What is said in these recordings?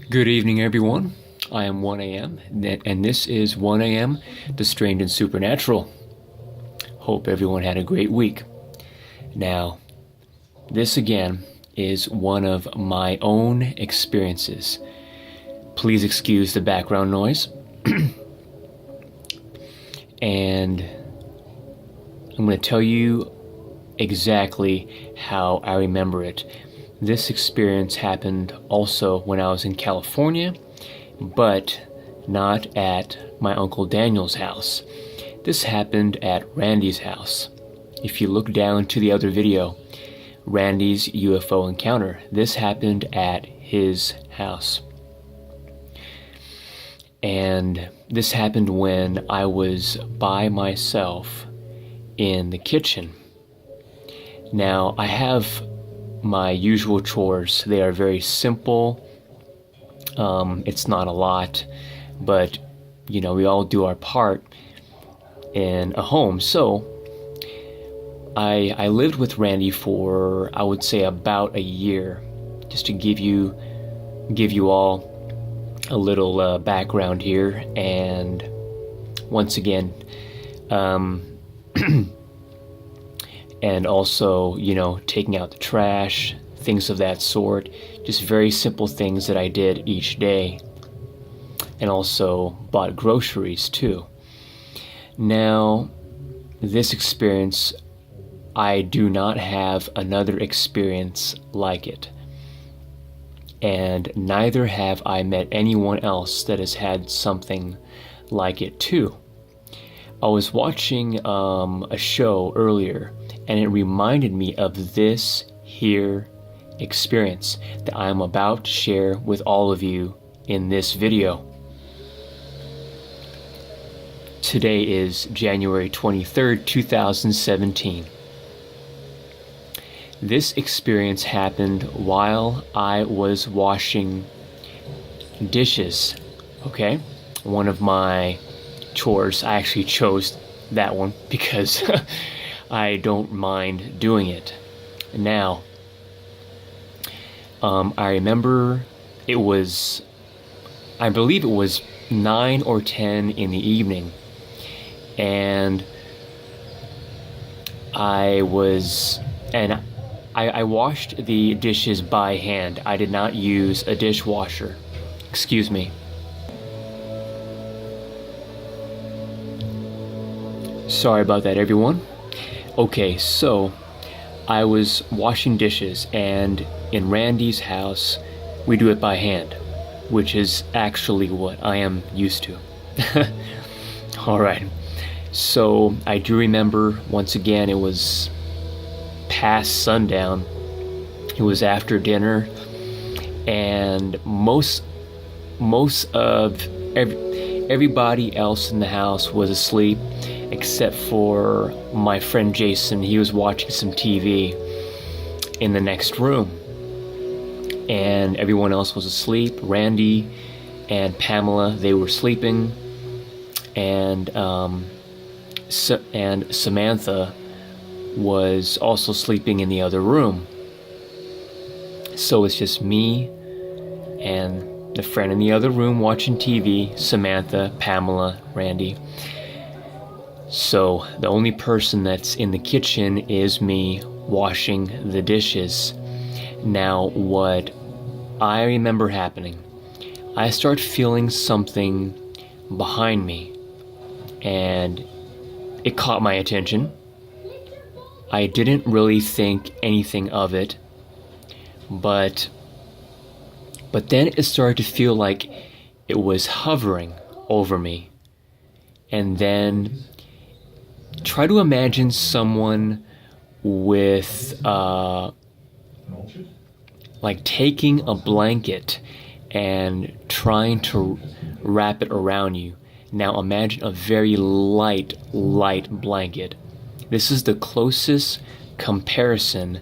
Good evening, everyone. I am 1am, and this is 1am, The Strange and Supernatural. Hope everyone had a great week. Now, this again is one of my own experiences. Please excuse the background noise. And I'm going to tell you exactly how I remember it. This experience happened also when I was in California, but not at my Uncle Daniel's house. This happened at Randy's house. If you look down to the other video, Randy's UFO encounter, this happened at his house. And this happened when I was by myself in the kitchen. Now, I have my usual chores. They are very simple. It's not a lot, but we all do our part in a home. So I lived with Randy for, I would say, about a year, just to give you all a little background here. And once again, and also, taking out the trash, things of that sort. Just very simple things that I did each day. And also bought groceries too. Now, this experience, I do not have another experience like it. And neither have I met anyone else that has had something like it too. I was watching a show earlier, and it reminded me of this here experience that I'm about to share with all of you in this video. Today is January 23rd, 2017. This experience happened while I was washing dishes, okay? One of my chores. I actually chose that one because I don't mind doing it. Now, I remember I believe it was 9 or 10 in the evening, and I washed the dishes by hand. I did not use a dishwasher. Excuse me. Sorry about that, everyone. Okay, so I was washing dishes, and in Randy's house, we do it by hand, which is actually what I am used to. Alright, so I do remember, once again, it was past sundown. It was after dinner, and most of everybody else in the house was asleep, except for my friend Jason. He was watching some TV in the next room, and everyone else was asleep. Randy and Pamela, they were sleeping, and Samantha was also sleeping in the other room. So it's just me and the friend in the other room watching TV, Samantha, Pamela, Randy. So the only person that's in the kitchen is me washing the dishes. Now, what I remember happening, I start feeling something behind me, and it caught my attention. I didn't really think anything of it, but then it started to feel like it was hovering over me. And then try to imagine someone with like taking a blanket and trying to wrap it around you. Now imagine a very light blanket. This is the closest comparison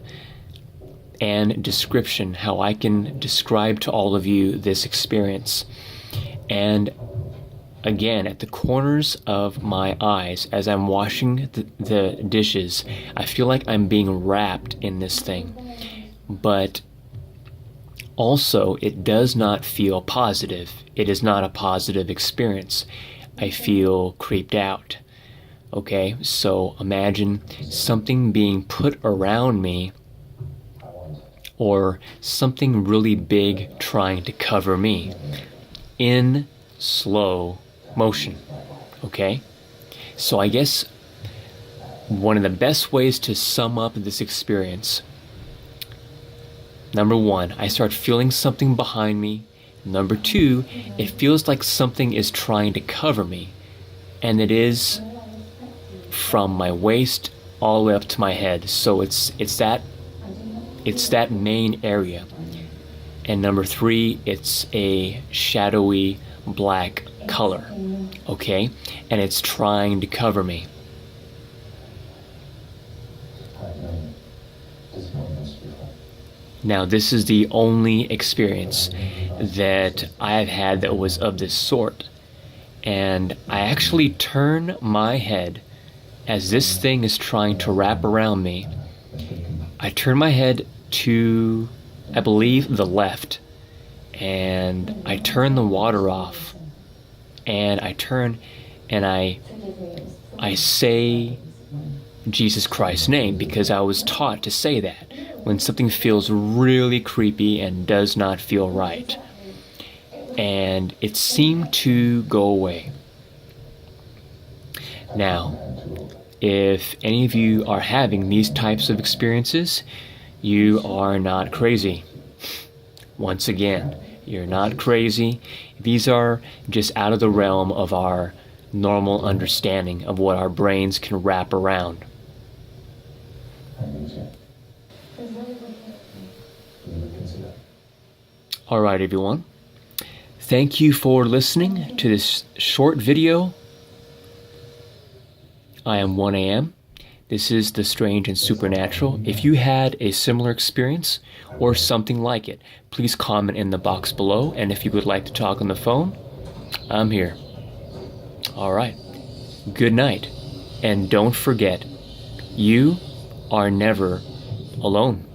and description how I can describe to all of you this experience. And again, at the corners of my eyes, as I'm washing the dishes, I feel like I'm being wrapped in this thing. But Also, it does not feel positive. It is not a positive experience. I feel creeped out. Okay, so imagine something being put around me, or something really big trying to cover me in slow motion. Okay, so I guess one of the best ways to sum up this experience: number one, I start feeling something behind me. Number two, it feels like something is trying to cover me, and it is from my waist all the way up to my head. So it's that main area. And number three, it's a shadowy black color. Okay, and it's trying to cover me. Now, this is the only experience that I've had that was of this sort. And I actually turn my head as this thing is trying to wrap around me. I turn my head to, I believe, the left. And I turn the water off. And I turn and I say Jesus Christ's name, because I was taught to say that when something feels really creepy and does not feel right. And it seemed to go away. Now, if any of you are having these types of experiences, you are not crazy. Once again, you're not crazy. These are just out of the realm of our normal understanding of what our brains can wrap around. All right, everyone. Thank you for listening to this short video. I am 1AM. This is The Strange and Supernatural. If you had a similar experience or something like it, please comment in the box below. And if you would like to talk on the phone, I'm here. All right. Good night. And don't forget, you are never alone.